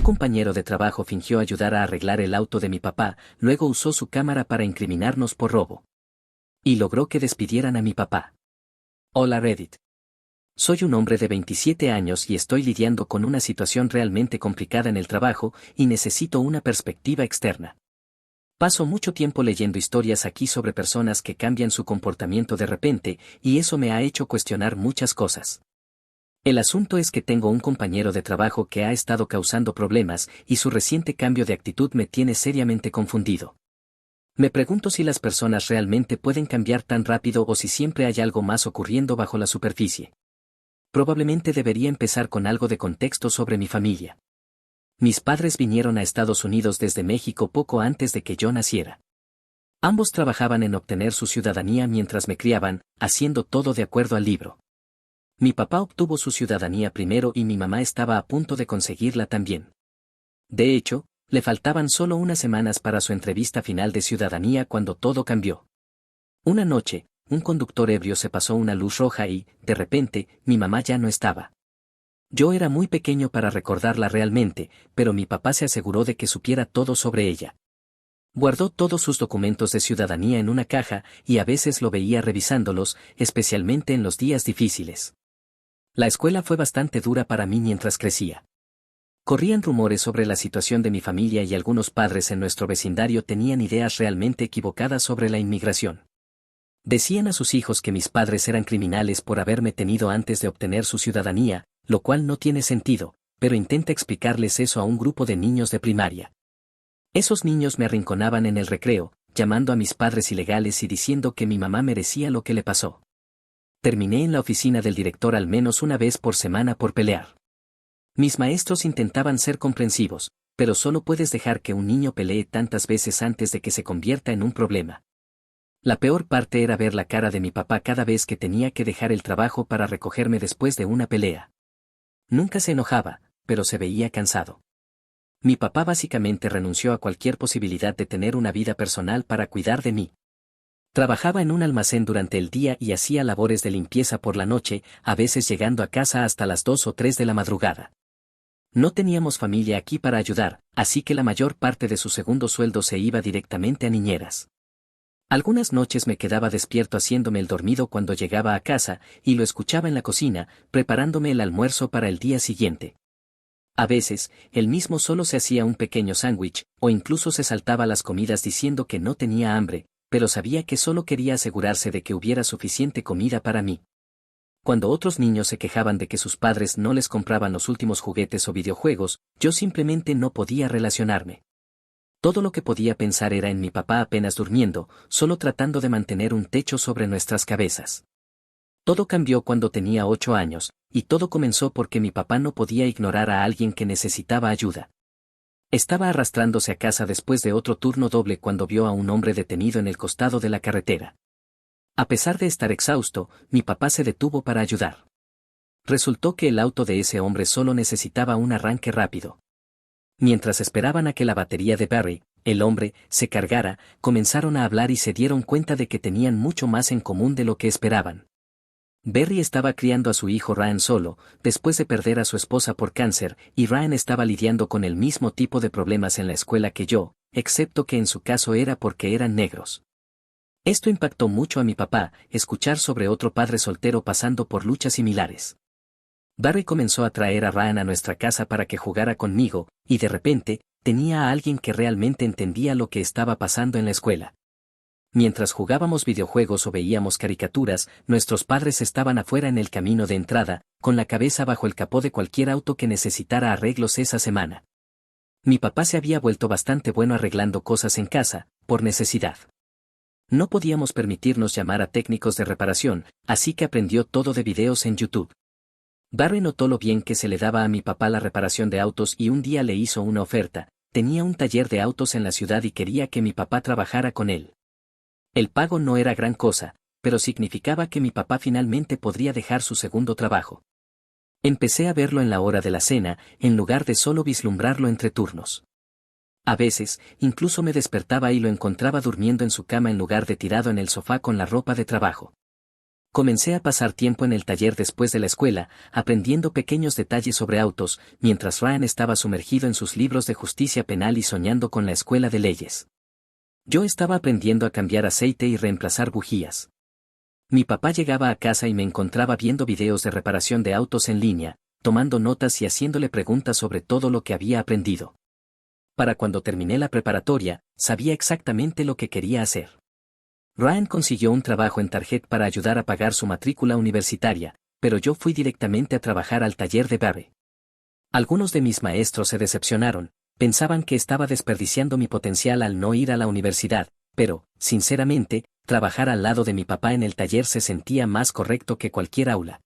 compañero de trabajo fingió ayudar a arreglar el auto de mi papá, luego usó su cámara para incriminarnos por robo. Y logró que despidieran a mi papá. Hola Reddit. Soy un hombre de 27 años y estoy lidiando con una situación realmente complicada en el trabajo y necesito una perspectiva externa. Paso mucho tiempo leyendo historias aquí sobre personas que cambian su comportamiento de repente y eso me ha hecho cuestionar muchas cosas. El asunto es que tengo un compañero de trabajo que ha estado causando problemas y su reciente cambio de actitud me tiene seriamente confundido. Me pregunto si las personas realmente pueden cambiar tan rápido o si siempre hay algo más ocurriendo bajo la superficie. Probablemente debería empezar con algo de contexto sobre mi familia. Mis padres vinieron a Estados Unidos desde México poco antes de que yo naciera. Ambos trabajaban en obtener su ciudadanía mientras me criaban, haciendo todo de acuerdo al libro. Mi papá obtuvo su ciudadanía primero y mi mamá estaba a punto de conseguirla también. De hecho, le faltaban solo unas semanas para su entrevista final de ciudadanía cuando todo cambió. Una noche, un conductor ebrio se pasó una luz roja y, de repente, mi mamá ya no estaba. Yo era muy pequeño para recordarla realmente, pero mi papá se aseguró de que supiera todo sobre ella. Guardó todos sus documentos de ciudadanía en una caja y a veces lo veía revisándolos, especialmente en los días difíciles. La escuela fue bastante dura para mí mientras crecía. Corrían rumores sobre la situación de mi familia y algunos padres en nuestro vecindario tenían ideas realmente equivocadas sobre la inmigración. Decían a sus hijos que mis padres eran criminales por haberme tenido antes de obtener su ciudadanía, lo cual no tiene sentido, pero intenta explicarles eso a un grupo de niños de primaria. Esos niños me arrinconaban en el recreo, llamando a mis padres ilegales y diciendo que mi mamá merecía lo que le pasó. Terminé en la oficina del director al menos una vez por semana por pelear. Mis maestros intentaban ser comprensivos, pero solo puedes dejar que un niño pelee tantas veces antes de que se convierta en un problema. La peor parte era ver la cara de mi papá cada vez que tenía que dejar el trabajo para recogerme después de una pelea. Nunca se enojaba, pero se veía cansado. Mi papá básicamente renunció a cualquier posibilidad de tener una vida personal para cuidar de mí. Trabajaba en un almacén durante el día y hacía labores de limpieza por la noche, a veces llegando a casa hasta las 2 o 3 de la madrugada. No teníamos familia aquí para ayudar, así que la mayor parte de su segundo sueldo se iba directamente a niñeras. Algunas noches me quedaba despierto haciéndome el dormido cuando llegaba a casa, y lo escuchaba en la cocina, preparándome el almuerzo para el día siguiente. A veces, él mismo solo se hacía un pequeño sándwich, o incluso se saltaba las comidas diciendo que no tenía hambre, pero sabía que solo quería asegurarse de que hubiera suficiente comida para mí. Cuando otros niños se quejaban de que sus padres no les compraban los últimos juguetes o videojuegos, yo simplemente no podía relacionarme. Todo lo que podía pensar era en mi papá apenas durmiendo, solo tratando de mantener un techo sobre nuestras cabezas. Todo cambió cuando tenía 8 años, y todo comenzó porque mi papá no podía ignorar a alguien que necesitaba ayuda. Estaba arrastrándose a casa después de otro turno doble cuando vio a un hombre detenido en el costado de la carretera. A pesar de estar exhausto, mi papá se detuvo para ayudar. Resultó que el auto de ese hombre solo necesitaba un arranque rápido. Mientras esperaban a que la batería de Barry, el hombre, se cargara, comenzaron a hablar y se dieron cuenta de que tenían mucho más en común de lo que esperaban. Barry estaba criando a su hijo Ryan solo, después de perder a su esposa por cáncer, y Ryan estaba lidiando con el mismo tipo de problemas en la escuela que yo, excepto que en su caso era porque eran negros. Esto impactó mucho a mi papá, escuchar sobre otro padre soltero pasando por luchas similares. Barry comenzó a traer a Ryan a nuestra casa para que jugara conmigo, y de repente, tenía a alguien que realmente entendía lo que estaba pasando en la escuela. Mientras jugábamos videojuegos o veíamos caricaturas, nuestros padres estaban afuera en el camino de entrada, con la cabeza bajo el capó de cualquier auto que necesitara arreglos esa semana. Mi papá se había vuelto bastante bueno arreglando cosas en casa, por necesidad. No podíamos permitirnos llamar a técnicos de reparación, así que aprendió todo de videos en YouTube. Barry notó lo bien que se le daba a mi papá la reparación de autos y un día le hizo una oferta. Tenía un taller de autos en la ciudad y quería que mi papá trabajara con él. El pago no era gran cosa, pero significaba que mi papá finalmente podría dejar su segundo trabajo. Empecé a verlo en la hora de la cena, en lugar de solo vislumbrarlo entre turnos. A veces, incluso me despertaba y lo encontraba durmiendo en su cama en lugar de tirado en el sofá con la ropa de trabajo. Comencé a pasar tiempo en el taller después de la escuela, aprendiendo pequeños detalles sobre autos, mientras Ryan estaba sumergido en sus libros de justicia penal y soñando con la escuela de leyes. Yo estaba aprendiendo a cambiar aceite y reemplazar bujías. Mi papá llegaba a casa y me encontraba viendo videos de reparación de autos en línea, tomando notas y haciéndole preguntas sobre todo lo que había aprendido. Para cuando terminé la preparatoria, sabía exactamente lo que quería hacer. Ryan consiguió un trabajo en Target para ayudar a pagar su matrícula universitaria, pero yo fui directamente a trabajar al taller de Barry. Algunos de mis maestros se decepcionaron, pensaban que estaba desperdiciando mi potencial al no ir a la universidad, pero, sinceramente, trabajar al lado de mi papá en el taller se sentía más correcto que cualquier aula.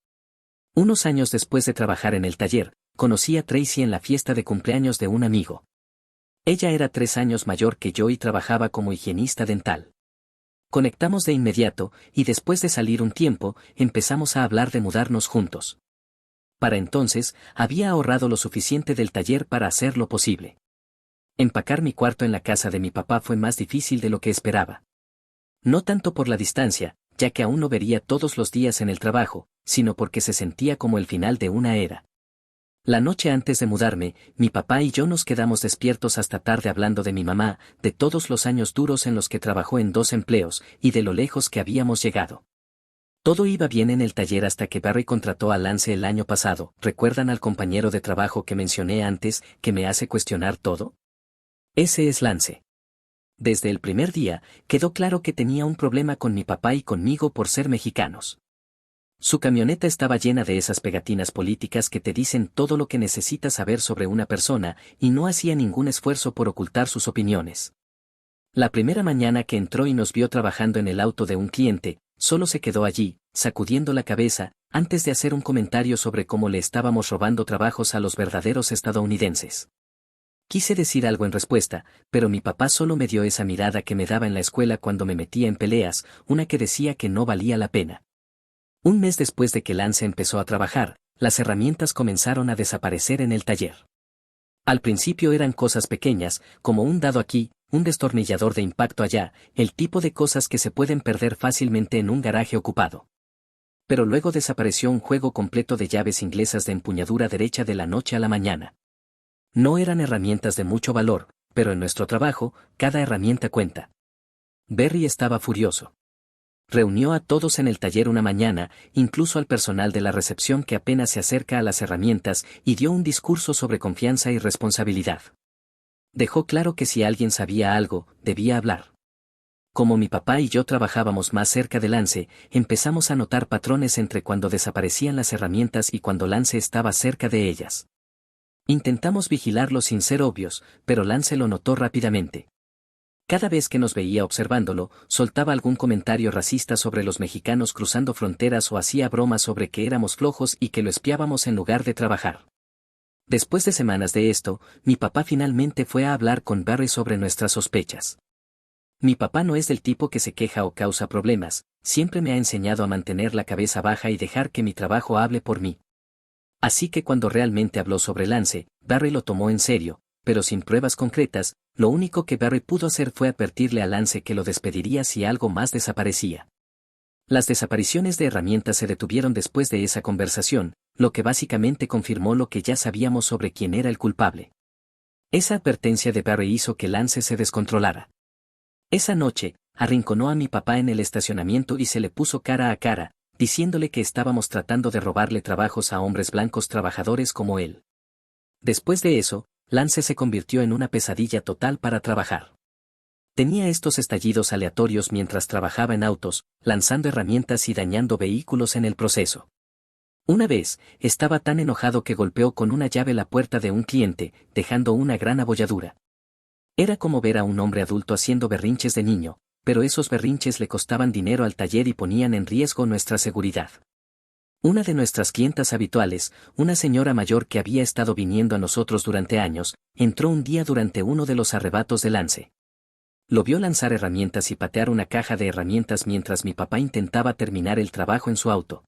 Unos años después de trabajar en el taller, conocí a Tracy en la fiesta de cumpleaños de un amigo. Ella era 3 años mayor que yo y trabajaba como higienista dental. Conectamos de inmediato, y después de salir un tiempo, empezamos a hablar de mudarnos juntos. Para entonces, había ahorrado lo suficiente del taller para hacer lo posible. Empacar mi cuarto en la casa de mi papá fue más difícil de lo que esperaba. No tanto por la distancia, ya que aún no vería todos los días en el trabajo, sino porque se sentía como el final de una era. La noche antes de mudarme, mi papá y yo nos quedamos despiertos hasta tarde hablando de mi mamá, de todos los años duros en los que trabajó en 2 empleos, y de lo lejos que habíamos llegado. Todo iba bien en el taller hasta que Barry contrató a Lance el año pasado. ¿Recuerdan al compañero de trabajo que mencioné antes, que me hace cuestionar todo? Ese es Lance. Desde el primer día, quedó claro que tenía un problema con mi papá y conmigo por ser mexicanos. Su camioneta estaba llena de esas pegatinas políticas que te dicen todo lo que necesitas saber sobre una persona, y no hacía ningún esfuerzo por ocultar sus opiniones. La primera mañana que entró y nos vio trabajando en el auto de un cliente, solo se quedó allí, sacudiendo la cabeza, antes de hacer un comentario sobre cómo le estábamos robando trabajos a los verdaderos estadounidenses. Quise decir algo en respuesta, pero mi papá solo me dio esa mirada que me daba en la escuela cuando me metía en peleas, una que decía que no valía la pena. Un mes después de que Lance empezó a trabajar, las herramientas comenzaron a desaparecer en el taller. Al principio eran cosas pequeñas, como un dado aquí, un destornillador de impacto allá, el tipo de cosas que se pueden perder fácilmente en un garaje ocupado. Pero luego desapareció un juego completo de llaves inglesas de empuñadura derecha de la noche a la mañana. No eran herramientas de mucho valor, pero en nuestro trabajo, cada herramienta cuenta. Barry estaba furioso. Reunió a todos en el taller una mañana, incluso al personal de la recepción que apenas se acerca a las herramientas, y dio un discurso sobre confianza y responsabilidad. Dejó claro que si alguien sabía algo, debía hablar. Como mi papá y yo trabajábamos más cerca de Lance, empezamos a notar patrones entre cuando desaparecían las herramientas y cuando Lance estaba cerca de ellas. Intentamos vigilarlo sin ser obvios, pero Lance lo notó rápidamente. Cada vez que nos veía observándolo, soltaba algún comentario racista sobre los mexicanos cruzando fronteras o hacía bromas sobre que éramos flojos y que lo espiábamos en lugar de trabajar. Después de semanas de esto, mi papá finalmente fue a hablar con Barry sobre nuestras sospechas. Mi papá no es del tipo que se queja o causa problemas, siempre me ha enseñado a mantener la cabeza baja y dejar que mi trabajo hable por mí. Así que cuando realmente habló sobre Lance, Barry lo tomó en serio, pero sin pruebas concretas. Lo único que Barry pudo hacer fue advertirle a Lance que lo despediría si algo más desaparecía. Las desapariciones de herramientas se detuvieron después de esa conversación, lo que básicamente confirmó lo que ya sabíamos sobre quién era el culpable. Esa advertencia de Barry hizo que Lance se descontrolara. Esa noche, arrinconó a mi papá en el estacionamiento y se le puso cara a cara, diciéndole que estábamos tratando de robarle trabajos a hombres blancos trabajadores como él. Después de eso, Lance se convirtió en una pesadilla total para trabajar. Tenía estos estallidos aleatorios mientras trabajaba en autos, lanzando herramientas y dañando vehículos en el proceso. Una vez, estaba tan enojado que golpeó con una llave la puerta de un cliente, dejando una gran abolladura. Era como ver a un hombre adulto haciendo berrinches de niño, pero esos berrinches le costaban dinero al taller y ponían en riesgo nuestra seguridad. Una de nuestras clientas habituales, una señora mayor que había estado viniendo a nosotros durante años, entró un día durante uno de los arrebatos de Lance. Lo vio lanzar herramientas y patear una caja de herramientas mientras mi papá intentaba terminar el trabajo en su auto.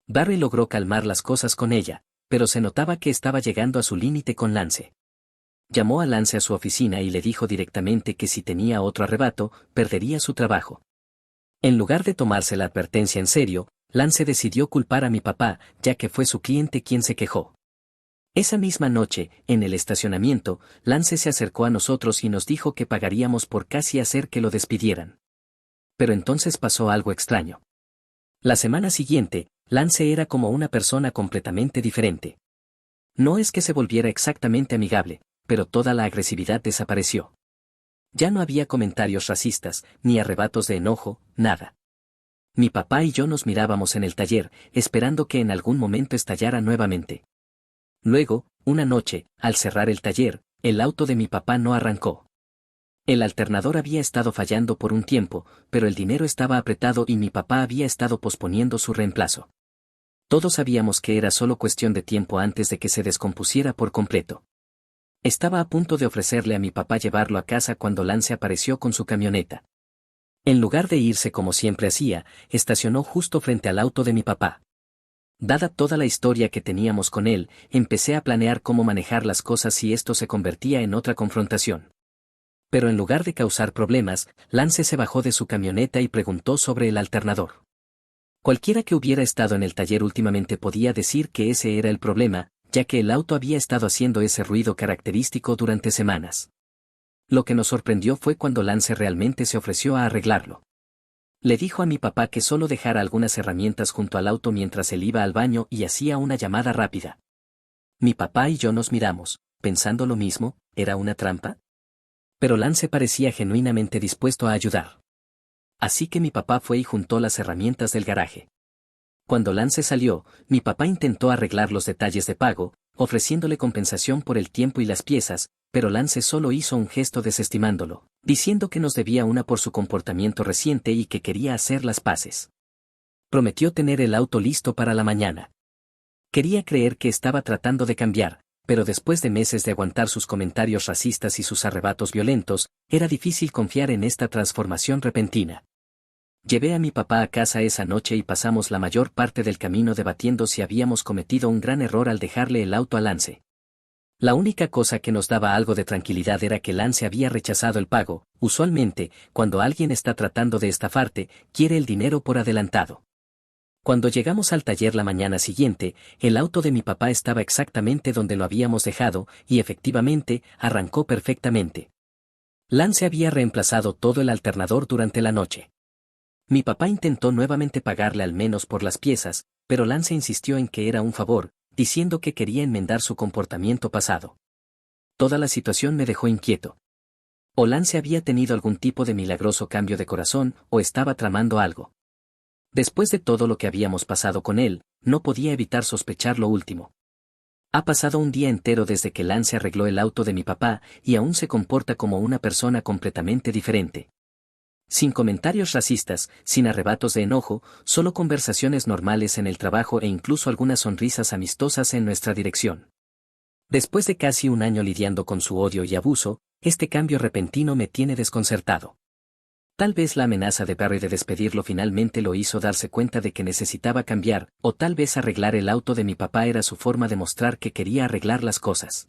Barry logró calmar las cosas con ella, pero se notaba que estaba llegando a su límite con Lance. Llamó a Lance a su oficina y le dijo directamente que si tenía otro arrebato, perdería su trabajo. En lugar de tomarse la advertencia en serio, Lance decidió culpar a mi papá, ya que fue su cliente quien se quejó. Esa misma noche, en el estacionamiento, Lance se acercó a nosotros y nos dijo que pagaríamos por casi hacer que lo despidieran. Pero entonces pasó algo extraño. La semana siguiente, Lance era como una persona completamente diferente. No es que se volviera exactamente amigable, pero toda la agresividad desapareció. Ya no había comentarios racistas, ni arrebatos de enojo, nada. Mi papá y yo nos mirábamos en el taller, esperando que en algún momento estallara nuevamente. Luego, una noche, al cerrar el taller, el auto de mi papá no arrancó. El alternador había estado fallando por un tiempo, pero el dinero estaba apretado y mi papá había estado posponiendo su reemplazo. Todos sabíamos que era solo cuestión de tiempo antes de que se descompusiera por completo. Estaba a punto de ofrecerle a mi papá llevarlo a casa cuando Lance apareció con su camioneta. En lugar de irse como siempre hacía, estacionó justo frente al auto de mi papá. Dada toda la historia que teníamos con él, empecé a planear cómo manejar las cosas si esto se convertía en otra confrontación. Pero en lugar de causar problemas, Lance se bajó de su camioneta y preguntó sobre el alternador. Cualquiera que hubiera estado en el taller últimamente podía decir que ese era el problema, ya que el auto había estado haciendo ese ruido característico durante semanas. Lo que nos sorprendió fue cuando Lance realmente se ofreció a arreglarlo. Le dijo a mi papá que solo dejara algunas herramientas junto al auto mientras él iba al baño y hacía una llamada rápida. Mi papá y yo nos miramos, pensando lo mismo, ¿era una trampa? Pero Lance parecía genuinamente dispuesto a ayudar. Así que mi papá fue y juntó las herramientas del garaje. Cuando Lance salió, mi papá intentó arreglar los detalles de pago, ofreciéndole compensación por el tiempo y las piezas, pero Lance solo hizo un gesto desestimándolo, diciendo que nos debía una por su comportamiento reciente y que quería hacer las paces. Prometió tener el auto listo para la mañana. Quería creer que estaba tratando de cambiar, pero después de meses de aguantar sus comentarios racistas y sus arrebatos violentos, era difícil confiar en esta transformación repentina. Llevé a mi papá a casa esa noche y pasamos la mayor parte del camino debatiendo si habíamos cometido un gran error al dejarle el auto a Lance. La única cosa que nos daba algo de tranquilidad era que Lance había rechazado el pago. Usualmente, cuando alguien está tratando de estafarte, quiere el dinero por adelantado. Cuando llegamos al taller la mañana siguiente, el auto de mi papá estaba exactamente donde lo habíamos dejado, y efectivamente, arrancó perfectamente. Lance había reemplazado todo el alternador durante la noche. Mi papá intentó nuevamente pagarle al menos por las piezas, pero Lance insistió en que era un favor, diciendo que quería enmendar su comportamiento pasado. Toda la situación me dejó inquieto. O Lance había tenido algún tipo de milagroso cambio de corazón, o estaba tramando algo. Después de todo lo que habíamos pasado con él, no podía evitar sospechar lo último. Ha pasado un día entero desde que Lance arregló el auto de mi papá, y aún se comporta como una persona completamente diferente. Sin comentarios racistas, sin arrebatos de enojo, solo conversaciones normales en el trabajo e incluso algunas sonrisas amistosas en nuestra dirección. Después de casi un año lidiando con su odio y abuso, este cambio repentino me tiene desconcertado. Tal vez la amenaza de Barry de despedirlo finalmente lo hizo darse cuenta de que necesitaba cambiar, o tal vez arreglar el auto de mi papá era su forma de mostrar que quería arreglar las cosas.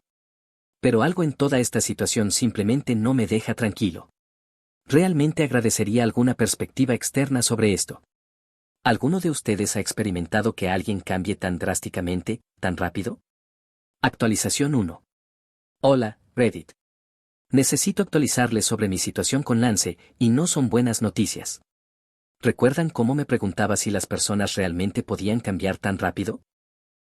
Pero algo en toda esta situación simplemente no me deja tranquilo. Realmente agradecería alguna perspectiva externa sobre esto. ¿Alguno de ustedes ha experimentado que alguien cambie tan drásticamente, tan rápido? Actualización 1. Hola, Reddit. Necesito actualizarles sobre mi situación con Lance, y no son buenas noticias. ¿Recuerdan cómo me preguntaba si las personas realmente podían cambiar tan rápido?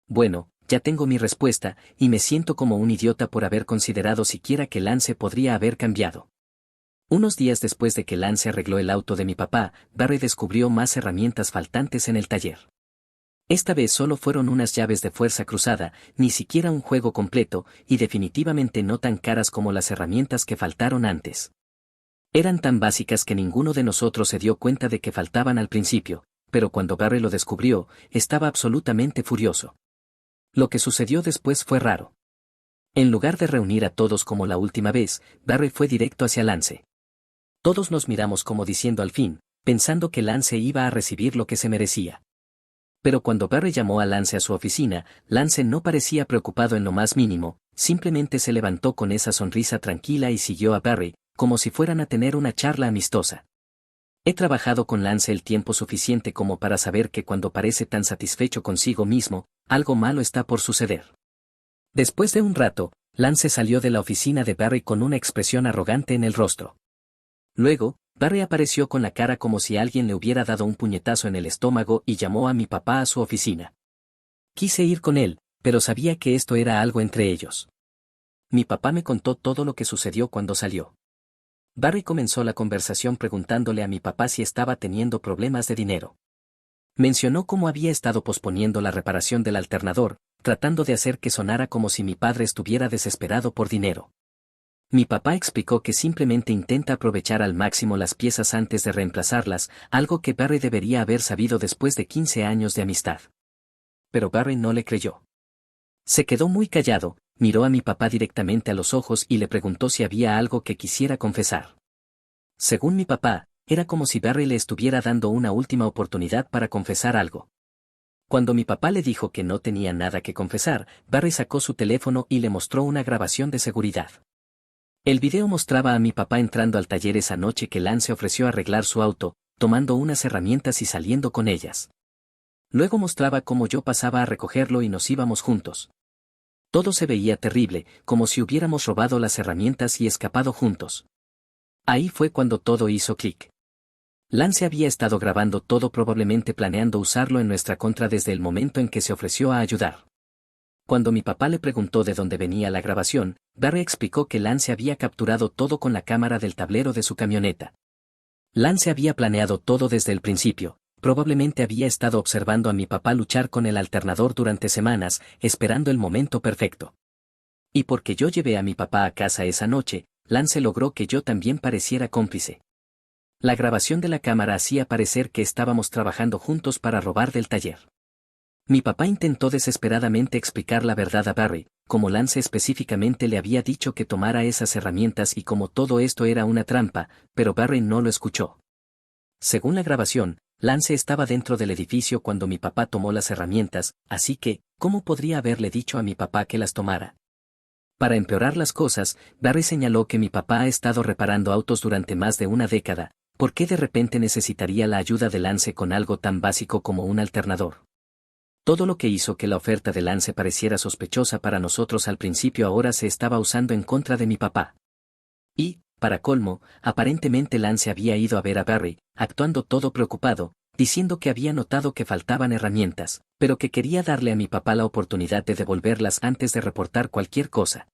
Bueno, ya tengo mi respuesta, y me siento como un idiota por haber considerado siquiera que Lance podría haber cambiado. Unos días después de que Lance arregló el auto de mi papá, Barry descubrió más herramientas faltantes en el taller. Esta vez solo fueron unas llaves de fuerza cruzada, ni siquiera un juego completo, y definitivamente no tan caras como las herramientas que faltaron antes. Eran tan básicas que ninguno de nosotros se dio cuenta de que faltaban al principio, pero cuando Barry lo descubrió, estaba absolutamente furioso. Lo que sucedió después fue raro. En lugar de reunir a todos como la última vez, Barry fue directo hacia Lance. Todos nos miramos como diciendo al fin, pensando que Lance iba a recibir lo que se merecía. Pero cuando Barry llamó a Lance a su oficina, Lance no parecía preocupado en lo más mínimo, simplemente se levantó con esa sonrisa tranquila y siguió a Barry, como si fueran a tener una charla amistosa. He trabajado con Lance el tiempo suficiente como para saber que cuando parece tan satisfecho consigo mismo, algo malo está por suceder. Después de un rato, Lance salió de la oficina de Barry con una expresión arrogante en el rostro. Luego, Barry apareció con la cara como si alguien le hubiera dado un puñetazo en el estómago y llamó a mi papá a su oficina. Quise ir con él, pero sabía que esto era algo entre ellos. Mi papá me contó todo lo que sucedió cuando salió. Barry comenzó la conversación preguntándole a mi papá si estaba teniendo problemas de dinero. Mencionó cómo había estado posponiendo la reparación del alternador, tratando de hacer que sonara como si mi padre estuviera desesperado por dinero. Mi papá explicó que simplemente intenta aprovechar al máximo las piezas antes de reemplazarlas, algo que Barry debería haber sabido después de 15 años de amistad. Pero Barry no le creyó. Se quedó muy callado, miró a mi papá directamente a los ojos y le preguntó si había algo que quisiera confesar. Según mi papá, era como si Barry le estuviera dando una última oportunidad para confesar algo. Cuando mi papá le dijo que no tenía nada que confesar, Barry sacó su teléfono y le mostró una grabación de seguridad. El video mostraba a mi papá entrando al taller esa noche que Lance ofreció arreglar su auto, tomando unas herramientas y saliendo con ellas. Luego mostraba cómo yo pasaba a recogerlo y nos íbamos juntos. Todo se veía terrible, como si hubiéramos robado las herramientas y escapado juntos. Ahí fue cuando todo hizo clic. Lance había estado grabando todo, probablemente planeando usarlo en nuestra contra desde el momento en que se ofreció a ayudar. Cuando mi papá le preguntó de dónde venía la grabación, Barry explicó que Lance había capturado todo con la cámara del tablero de su camioneta. Lance había planeado todo desde el principio. Probablemente había estado observando a mi papá luchar con el alternador durante semanas, esperando el momento perfecto. Y porque yo llevé a mi papá a casa esa noche, Lance logró que yo también pareciera cómplice. La grabación de la cámara hacía parecer que estábamos trabajando juntos para robar del taller. Mi papá intentó desesperadamente explicar la verdad a Barry, como Lance específicamente le había dicho que tomara esas herramientas y como todo esto era una trampa, pero Barry no lo escuchó. Según la grabación, Lance estaba dentro del edificio cuando mi papá tomó las herramientas, así que, ¿cómo podría haberle dicho a mi papá que las tomara? Para empeorar las cosas, Barry señaló que mi papá ha estado reparando autos durante más de una década. ¿Por qué de repente necesitaría la ayuda de Lance con algo tan básico como un alternador? Todo lo que hizo que la oferta de Lance pareciera sospechosa para nosotros al principio ahora se estaba usando en contra de mi papá. Y, para colmo, aparentemente Lance había ido a ver a Barry, actuando todo preocupado, diciendo que había notado que faltaban herramientas, pero que quería darle a mi papá la oportunidad de devolverlas antes de reportar cualquier cosa.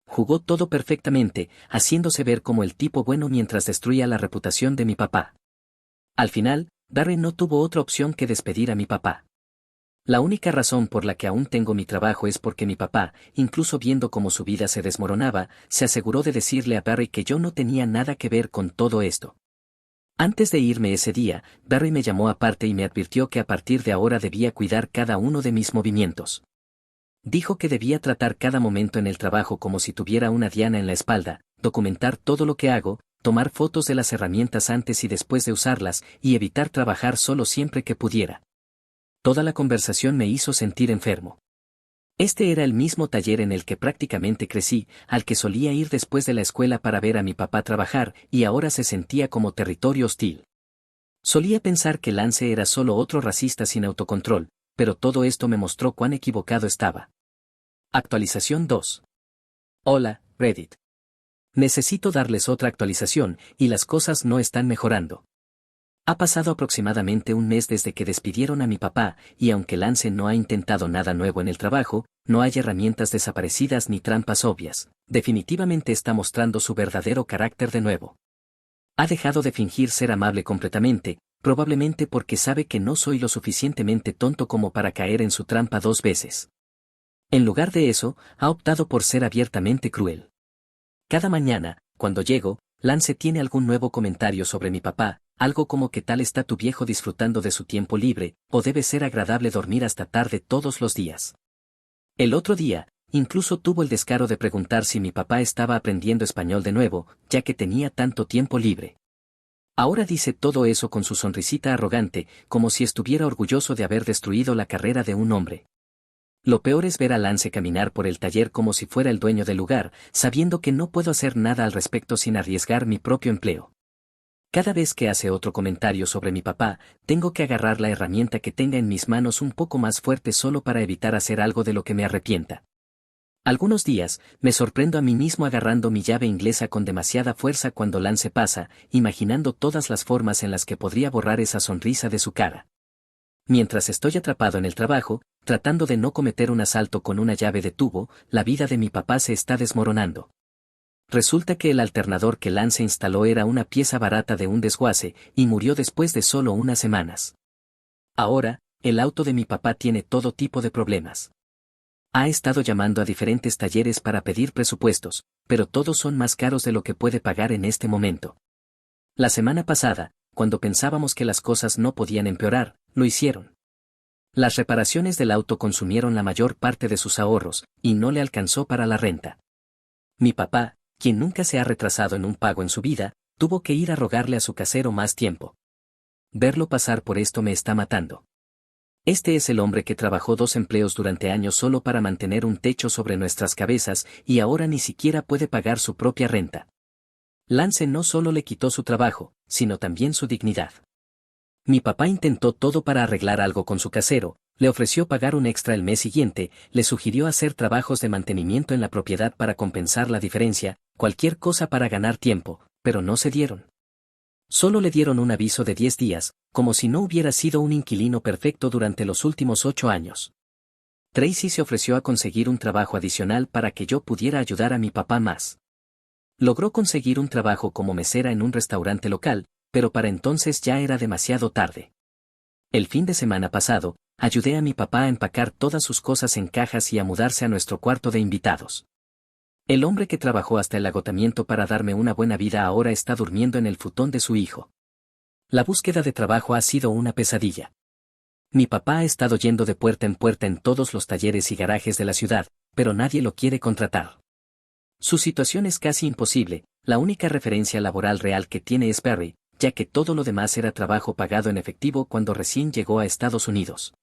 Jugó todo perfectamente, haciéndose ver como el tipo bueno mientras destruía la reputación de mi papá. Al final, Barry no tuvo otra opción que despedir a mi papá. La única razón por la que aún tengo mi trabajo es porque mi papá, incluso viendo cómo su vida se desmoronaba, se aseguró de decirle a Barry que yo no tenía nada que ver con todo esto. Antes de irme ese día, Barry me llamó aparte y me advirtió que a partir de ahora debía cuidar cada uno de mis movimientos. Dijo que debía tratar cada momento en el trabajo como si tuviera una diana en la espalda, documentar todo lo que hago, tomar fotos de las herramientas antes y después de usarlas, y evitar trabajar solo siempre que pudiera. Toda la conversación me hizo sentir enfermo. Este era el mismo taller en el que prácticamente crecí, al que solía ir después de la escuela para ver a mi papá trabajar, y ahora se sentía como territorio hostil. Solía pensar que Lance era solo otro racista sin autocontrol, pero todo esto me mostró cuán equivocado estaba. Actualización 2. Hola, Reddit. Necesito darles otra actualización, y las cosas no están mejorando. Ha pasado aproximadamente un mes desde que despidieron a mi papá, y aunque Lance no ha intentado nada nuevo en el trabajo, no hay herramientas desaparecidas ni trampas obvias. Definitivamente está mostrando su verdadero carácter de nuevo. Ha dejado de fingir ser amable completamente, probablemente porque sabe que no soy lo suficientemente tonto como para caer en su trampa 2 veces. En lugar de eso, ha optado por ser abiertamente cruel. Cada mañana, cuando llego, Lance tiene algún nuevo comentario sobre mi papá, algo como ¿qué tal está tu viejo disfrutando de su tiempo libre, o debe ser agradable dormir hasta tarde todos los días? El otro día, incluso tuvo el descaro de preguntar si mi papá estaba aprendiendo español de nuevo, ya que tenía tanto tiempo libre. Ahora dice todo eso con su sonrisita arrogante, como si estuviera orgulloso de haber destruido la carrera de un hombre. Lo peor es ver a Lance caminar por el taller como si fuera el dueño del lugar, sabiendo que no puedo hacer nada al respecto sin arriesgar mi propio empleo. Cada vez que hace otro comentario sobre mi papá, tengo que agarrar la herramienta que tenga en mis manos un poco más fuerte solo para evitar hacer algo de lo que me arrepienta. Algunos días, me sorprendo a mí mismo agarrando mi llave inglesa con demasiada fuerza cuando Lance pasa, imaginando todas las formas en las que podría borrar esa sonrisa de su cara. Mientras estoy atrapado en el trabajo, tratando de no cometer un asalto con una llave de tubo, la vida de mi papá se está desmoronando. Resulta que el alternador que Lance instaló era una pieza barata de un desguace, y murió después de solo unas semanas. Ahora, el auto de mi papá tiene todo tipo de problemas. Ha estado llamando a diferentes talleres para pedir presupuestos, pero todos son más caros de lo que puede pagar en este momento. La semana pasada, cuando pensábamos que las cosas no podían empeorar, lo hicieron. Las reparaciones del auto consumieron la mayor parte de sus ahorros, y no le alcanzó para la renta. Mi papá, quien nunca se ha retrasado en un pago en su vida, tuvo que ir a rogarle a su casero más tiempo. Verlo pasar por esto me está matando. Este es el hombre que trabajó 2 empleos durante años solo para mantener un techo sobre nuestras cabezas y ahora ni siquiera puede pagar su propia renta. Lance no solo le quitó su trabajo, sino también su dignidad. Mi papá intentó todo para arreglar algo con su casero, le ofreció pagar un extra el mes siguiente, le sugirió hacer trabajos de mantenimiento en la propiedad para compensar la diferencia, cualquier cosa para ganar tiempo, pero no se dieron. Solo le dieron un aviso de 10 días, como si no hubiera sido un inquilino perfecto durante los últimos 8 años. Tracy se ofreció a conseguir un trabajo adicional para que yo pudiera ayudar a mi papá más. Logró conseguir un trabajo como mesera en un restaurante local, pero para entonces ya era demasiado tarde. El fin de semana pasado, ayudé a mi papá a empacar todas sus cosas en cajas y a mudarse a nuestro cuarto de invitados. El hombre que trabajó hasta el agotamiento para darme una buena vida ahora está durmiendo en el futón de su hijo. La búsqueda de trabajo ha sido una pesadilla. Mi papá ha estado yendo de puerta en todos los talleres y garajes de la ciudad, pero nadie lo quiere contratar. Su situación es casi imposible, la única referencia laboral real que tiene es Barry, ya que todo lo demás era trabajo pagado en efectivo cuando recién llegó a Estados Unidos.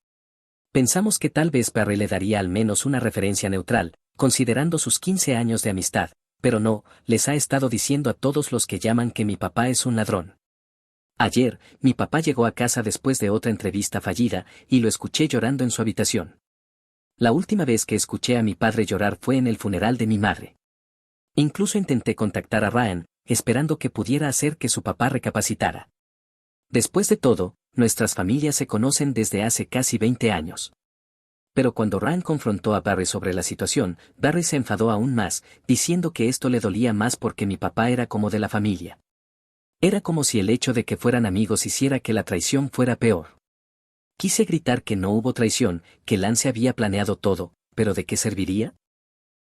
Pensamos que tal vez Barry le daría al menos una referencia neutral, considerando sus 15 años de amistad, pero no, les ha estado diciendo a todos los que llaman que mi papá es un ladrón. Ayer, mi papá llegó a casa después de otra entrevista fallida, y lo escuché llorando en su habitación. La última vez que escuché a mi padre llorar fue en el funeral de mi madre. Incluso intenté contactar a Ryan, esperando que pudiera hacer que su papá recapacitara. Después de todo, nuestras familias se conocen desde hace casi 20 años. Pero cuando Ryan confrontó a Barry sobre la situación, Barry se enfadó aún más, diciendo que esto le dolía más porque mi papá era como de la familia. Era como si el hecho de que fueran amigos hiciera que la traición fuera peor. Quise gritar que no hubo traición, que Lance había planeado todo, pero ¿de qué serviría?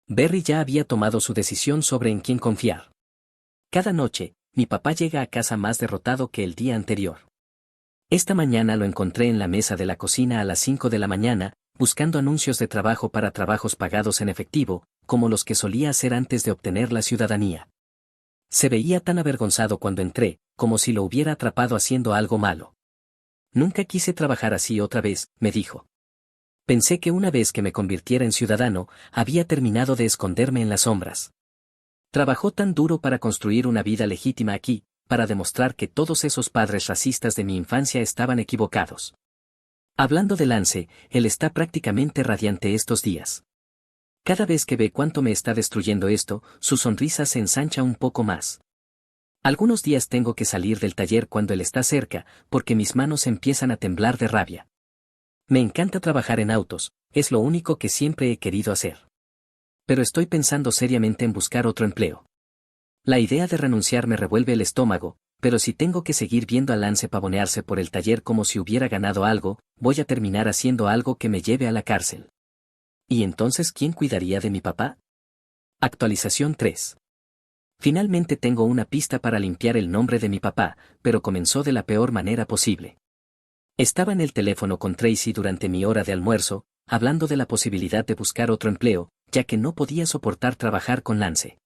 Barry ya había tomado su decisión sobre en quién confiar. Cada noche, mi papá llega a casa más derrotado que el día anterior. Esta mañana lo encontré en la mesa de la cocina a las 5 de la mañana, buscando anuncios de trabajo para trabajos pagados en efectivo, como los que solía hacer antes de obtener la ciudadanía. Se veía tan avergonzado cuando entré, como si lo hubiera atrapado haciendo algo malo. Nunca quise trabajar así otra vez, me dijo. Pensé que una vez que me convirtiera en ciudadano, había terminado de esconderme en las sombras. Trabajó tan duro para construir una vida legítima aquí, para demostrar que todos esos padres racistas de mi infancia estaban equivocados. Hablando de Lance, él está prácticamente radiante estos días. Cada vez que ve cuánto me está destruyendo esto, su sonrisa se ensancha un poco más. Algunos días tengo que salir del taller cuando él está cerca, porque mis manos empiezan a temblar de rabia. Me encanta trabajar en autos, es lo único que siempre he querido hacer. Pero estoy pensando seriamente en buscar otro empleo. La idea de renunciar me revuelve el estómago, pero si tengo que seguir viendo a Lance pavonearse por el taller como si hubiera ganado algo, voy a terminar haciendo algo que me lleve a la cárcel. ¿Y entonces quién cuidaría de mi papá? Actualización 3. Finalmente tengo una pista para limpiar el nombre de mi papá, pero comenzó de la peor manera posible. Estaba en el teléfono con Tracy durante mi hora de almuerzo, hablando de la posibilidad de buscar otro empleo, ya que no podía soportar trabajar con Lance.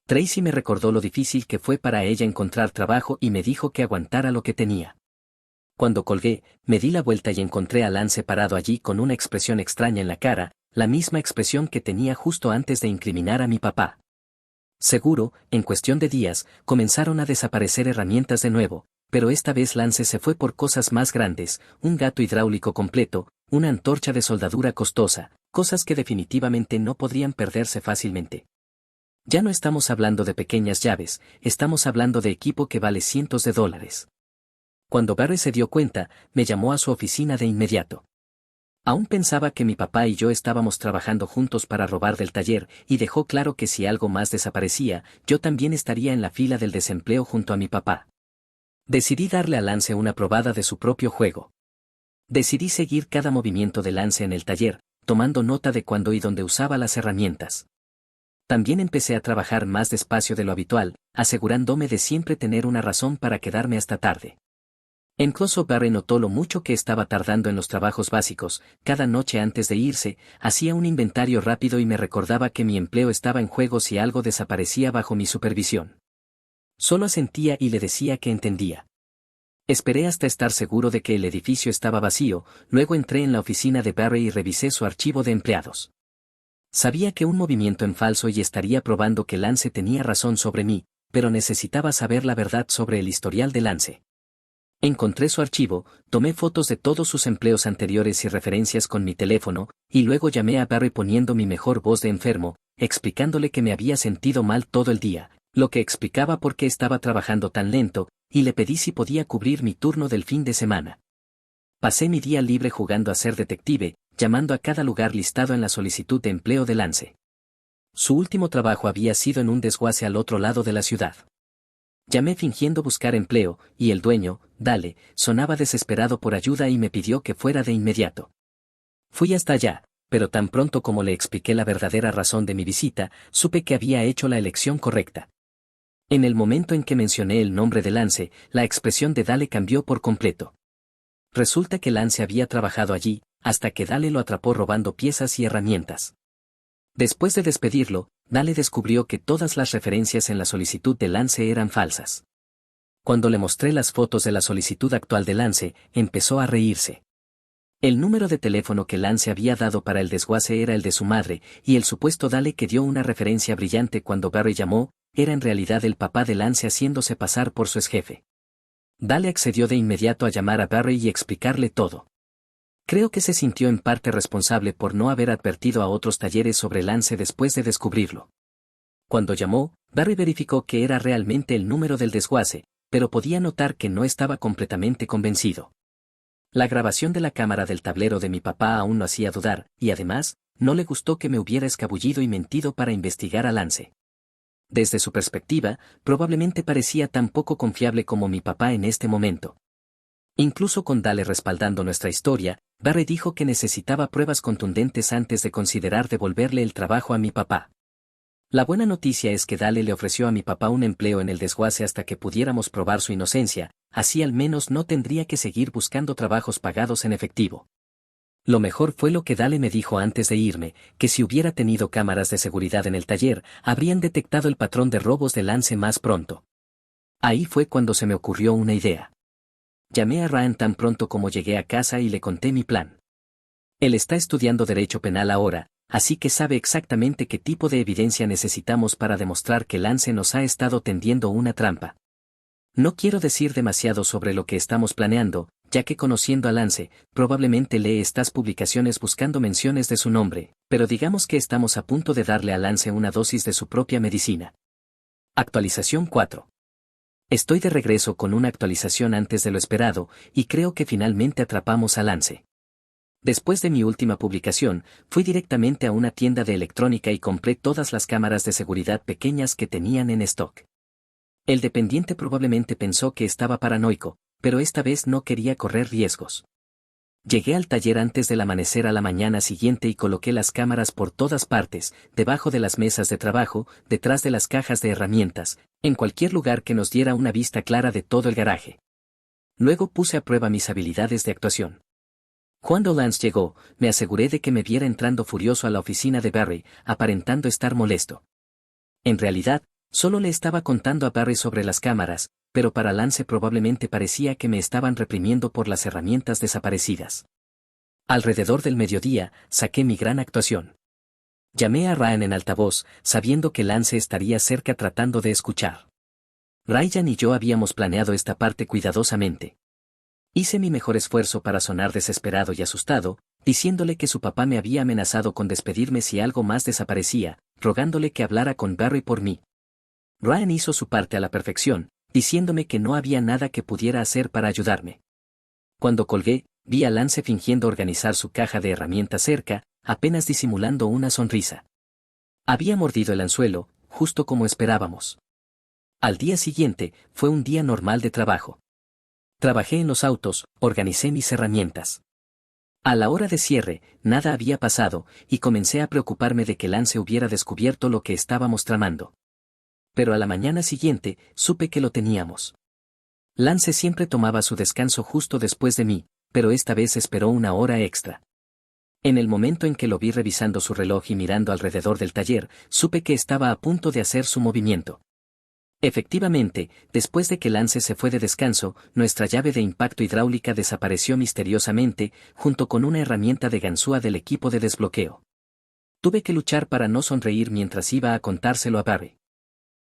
Tracy me recordó lo difícil que fue para ella encontrar trabajo y me dijo que aguantara lo que tenía. Cuando colgué, me di la vuelta y encontré a Lance parado allí con una expresión extraña en la cara, la misma expresión que tenía justo antes de incriminar a mi papá. Seguro, en cuestión de días, comenzaron a desaparecer herramientas de nuevo, pero esta vez Lance se fue por cosas más grandes, un gato hidráulico completo, una antorcha de soldadura costosa, cosas que definitivamente no podrían perderse fácilmente. Ya no estamos hablando de pequeñas llaves, estamos hablando de equipo que vale cientos de dólares. Cuando Barry se dio cuenta, me llamó a su oficina de inmediato. Aún pensaba que mi papá y yo estábamos trabajando juntos para robar del taller, y dejó claro que si algo más desaparecía, yo también estaría en la fila del desempleo junto a mi papá. Decidí darle a Lance una probada de su propio juego. Decidí seguir cada movimiento de Lance en el taller, tomando nota de cuándo y dónde usaba las herramientas. También empecé a trabajar más despacio de lo habitual, asegurándome de siempre tener una razón para quedarme hasta tarde. Incluso Barry notó lo mucho que estaba tardando en los trabajos básicos. Cada noche antes de irse, hacía un inventario rápido y me recordaba que mi empleo estaba en juego si algo desaparecía bajo mi supervisión. Solo asentía y le decía que entendía. Esperé hasta estar seguro de que el edificio estaba vacío, luego entré en la oficina de Barry y revisé su archivo de empleados. Sabía que un movimiento en falso y estaría probando que Lance tenía razón sobre mí, pero necesitaba saber la verdad sobre el historial de Lance. Encontré su archivo, tomé fotos de todos sus empleos anteriores y referencias con mi teléfono, y luego llamé a Barry poniendo mi mejor voz de enfermo, explicándole que me había sentido mal todo el día, lo que explicaba por qué estaba trabajando tan lento, y le pedí si podía cubrir mi turno del fin de semana. Pasé mi día libre jugando a ser detective, llamando a cada lugar listado en la solicitud de empleo de Lance. Su último trabajo había sido en un desguace al otro lado de la ciudad. Llamé fingiendo buscar empleo, y el dueño, Dale, sonaba desesperado por ayuda y me pidió que fuera de inmediato. Fui hasta allá, pero tan pronto como le expliqué la verdadera razón de mi visita, supe que había hecho la elección correcta. En el momento en que mencioné el nombre de Lance, la expresión de Dale cambió por completo. Resulta que Lance había trabajado allí, hasta que Dale lo atrapó robando piezas y herramientas. Después de despedirlo, Dale descubrió que todas las referencias en la solicitud de Lance eran falsas. Cuando le mostré las fotos de la solicitud actual de Lance, empezó a reírse. El número de teléfono que Lance había dado para el desguace era el de su madre, y el supuesto Dale que dio una referencia brillante cuando Barry llamó, era en realidad el papá de Lance haciéndose pasar por su exjefe. Dale accedió de inmediato a llamar a Barry y explicarle todo. Creo que se sintió en parte responsable por no haber advertido a otros talleres sobre Lance después de descubrirlo. Cuando llamó, Barry verificó que era realmente el número del desguace, pero podía notar que no estaba completamente convencido. La grabación de la cámara del tablero de mi papá aún lo hacía dudar, y además, no le gustó que me hubiera escabullido y mentido para investigar a Lance. Desde su perspectiva, probablemente parecía tan poco confiable como mi papá en este momento. Incluso con Dale respaldando nuestra historia, Barry dijo que necesitaba pruebas contundentes antes de considerar devolverle el trabajo a mi papá. La buena noticia es que Dale le ofreció a mi papá un empleo en el desguace hasta que pudiéramos probar su inocencia, así al menos no tendría que seguir buscando trabajos pagados en efectivo. Lo mejor fue lo que Dale me dijo antes de irme, que si hubiera tenido cámaras de seguridad en el taller, habrían detectado el patrón de robos de Lance más pronto. Ahí fue cuando se me ocurrió una idea. Llamé a Ryan tan pronto como llegué a casa y le conté mi plan. Él está estudiando Derecho Penal ahora, así que sabe exactamente qué tipo de evidencia necesitamos para demostrar que Lance nos ha estado tendiendo una trampa. No quiero decir demasiado sobre lo que estamos planeando, ya que conociendo a Lance, probablemente lee estas publicaciones buscando menciones de su nombre, pero digamos que estamos a punto de darle a Lance una dosis de su propia medicina. Actualización 4. Estoy de regreso con una actualización antes de lo esperado, y creo que finalmente atrapamos a Lance. Después de mi última publicación, fui directamente a una tienda de electrónica y compré todas las cámaras de seguridad pequeñas que tenían en stock. El dependiente probablemente pensó que estaba paranoico, pero esta vez no quería correr riesgos. Llegué al taller antes del amanecer a la mañana siguiente y coloqué las cámaras por todas partes, debajo de las mesas de trabajo, detrás de las cajas de herramientas, en cualquier lugar que nos diera una vista clara de todo el garaje. Luego puse a prueba mis habilidades de actuación. Cuando Lance llegó, me aseguré de que me viera entrando furioso a la oficina de Barry, aparentando estar molesto. En realidad, solo le estaba contando a Barry sobre las cámaras, pero para Lance probablemente parecía que me estaban reprimiendo por las herramientas desaparecidas. Alrededor del mediodía, saqué mi gran actuación. Llamé a Ryan en altavoz, sabiendo que Lance estaría cerca tratando de escuchar. Ryan y yo habíamos planeado esta parte cuidadosamente. Hice mi mejor esfuerzo para sonar desesperado y asustado, diciéndole que su papá me había amenazado con despedirme si algo más desaparecía, rogándole que hablara con Barry por mí. Ryan hizo su parte a la perfección, diciéndome que no había nada que pudiera hacer para ayudarme. Cuando colgué, vi a Lance fingiendo organizar su caja de herramientas cerca, apenas disimulando una sonrisa. Había mordido el anzuelo, justo como esperábamos. Al día siguiente, fue un día normal de trabajo. Trabajé en los autos, organicé mis herramientas. A la hora de cierre, nada había pasado, y comencé a preocuparme de que Lance hubiera descubierto lo que estábamos tramando. Pero a la mañana siguiente, supe que lo teníamos. Lance siempre tomaba su descanso justo después de mí, pero esta vez esperó una hora extra. En el momento en que lo vi revisando su reloj y mirando alrededor del taller, supe que estaba a punto de hacer su movimiento. Efectivamente, después de que Lance se fue de descanso, nuestra llave de impacto hidráulica desapareció misteriosamente, junto con una herramienta de ganzúa del equipo de desbloqueo. Tuve que luchar para no sonreír mientras iba a contárselo a Barry.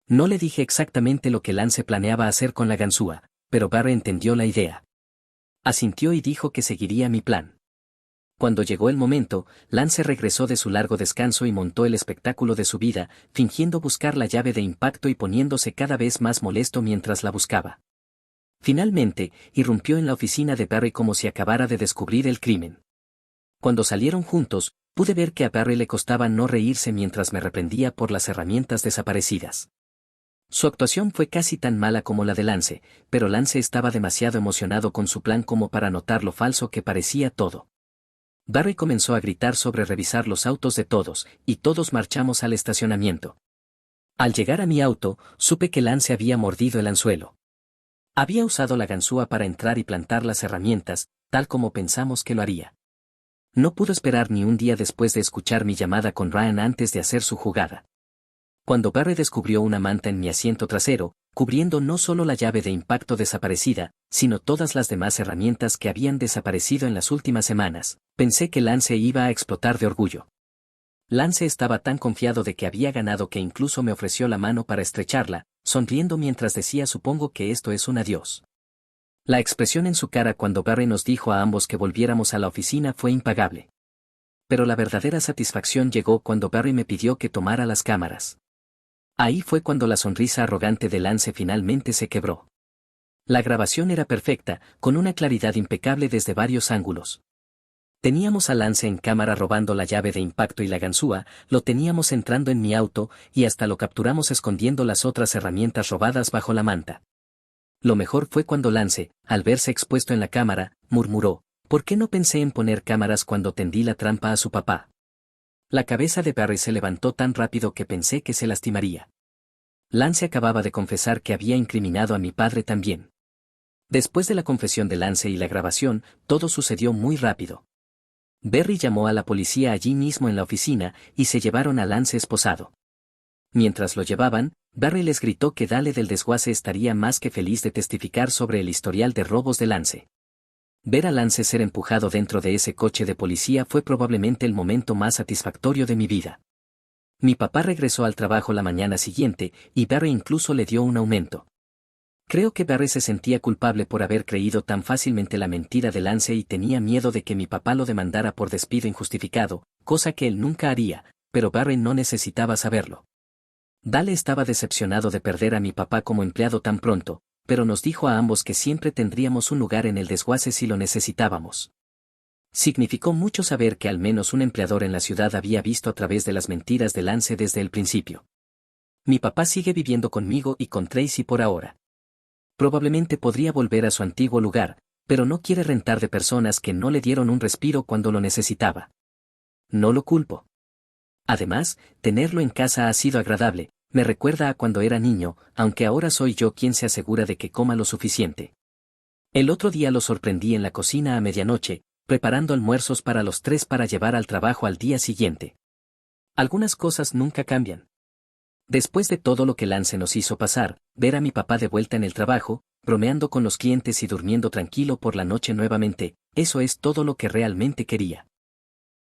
No le dije exactamente lo que Lance planeaba hacer con la ganzúa, pero Barry entendió la idea. Asintió y dijo que seguiría mi plan. Cuando llegó el momento, Lance regresó de su largo descanso y montó el espectáculo de su vida, fingiendo buscar la llave de impacto y poniéndose cada vez más molesto mientras la buscaba. Finalmente, irrumpió en la oficina de Barry como si acabara de descubrir el crimen. Cuando salieron juntos, pude ver que a Barry le costaba no reírse mientras me reprendía por las herramientas desaparecidas. Su actuación fue casi tan mala como la de Lance, pero Lance estaba demasiado emocionado con su plan como para notar lo falso que parecía todo. Barry comenzó a gritar sobre revisar los autos de todos, y todos marchamos al estacionamiento. Al llegar a mi auto, supe que Lance había mordido el anzuelo. Había usado la ganzúa para entrar y plantar las herramientas, tal como pensamos que lo haría. No pudo esperar ni un día después de escuchar mi llamada con Ryan antes de hacer su jugada. Cuando Barry descubrió una manta en mi asiento trasero, cubriendo no solo la llave de impacto desaparecida, sino todas las demás herramientas que habían desaparecido en las últimas semanas, pensé que Lance iba a explotar de orgullo. Lance estaba tan confiado de que había ganado que incluso me ofreció la mano para estrecharla, sonriendo mientras decía supongo que esto es un adiós. La expresión en su cara cuando Barry nos dijo a ambos que volviéramos a la oficina fue impagable. Pero la verdadera satisfacción llegó cuando Barry me pidió que tomara las cámaras. Ahí fue cuando la sonrisa arrogante de Lance finalmente se quebró. La grabación era perfecta, con una claridad impecable desde varios ángulos. Teníamos a Lance en cámara robando la llave de impacto y la ganzúa, lo teníamos entrando en mi auto, y hasta lo capturamos escondiendo las otras herramientas robadas bajo la manta. Lo mejor fue cuando Lance, al verse expuesto en la cámara, murmuró, ¿por qué no pensé en poner cámaras cuando tendí la trampa a su papá? La cabeza de Barry se levantó tan rápido que pensé que se lastimaría. Lance acababa de confesar que había incriminado a mi padre también. Después de la confesión de Lance y la grabación, todo sucedió muy rápido. Barry llamó a la policía allí mismo en la oficina, y se llevaron a Lance esposado. Mientras lo llevaban, Barry les gritó que Dale del Desguace estaría más que feliz de testificar sobre el historial de robos de Lance. Ver a Lance ser empujado dentro de ese coche de policía fue probablemente el momento más satisfactorio de mi vida. Mi papá regresó al trabajo la mañana siguiente, y Barry incluso le dio un aumento. Creo que Barry se sentía culpable por haber creído tan fácilmente la mentira de Lance y tenía miedo de que mi papá lo demandara por despido injustificado, cosa que él nunca haría, pero Barry no necesitaba saberlo. Dale estaba decepcionado de perder a mi papá como empleado tan pronto, pero nos dijo a ambos que siempre tendríamos un lugar en el desguace si lo necesitábamos. Significó mucho saber que al menos un empleador en la ciudad había visto a través de las mentiras de Lance desde el principio. Mi papá sigue viviendo conmigo y con Tracy por ahora. Probablemente podría volver a su antiguo lugar, pero no quiere rentar de personas que no le dieron un respiro cuando lo necesitaba. No lo culpo. Además, tenerlo en casa ha sido agradable, me recuerda a cuando era niño, aunque ahora soy yo quien se asegura de que coma lo suficiente. El otro día lo sorprendí en la cocina a medianoche, preparando almuerzos para los tres para llevar al trabajo al día siguiente. Algunas cosas nunca cambian. Después de todo lo que Lance nos hizo pasar, ver a mi papá de vuelta en el trabajo, bromeando con los clientes y durmiendo tranquilo por la noche nuevamente, eso es todo lo que realmente quería.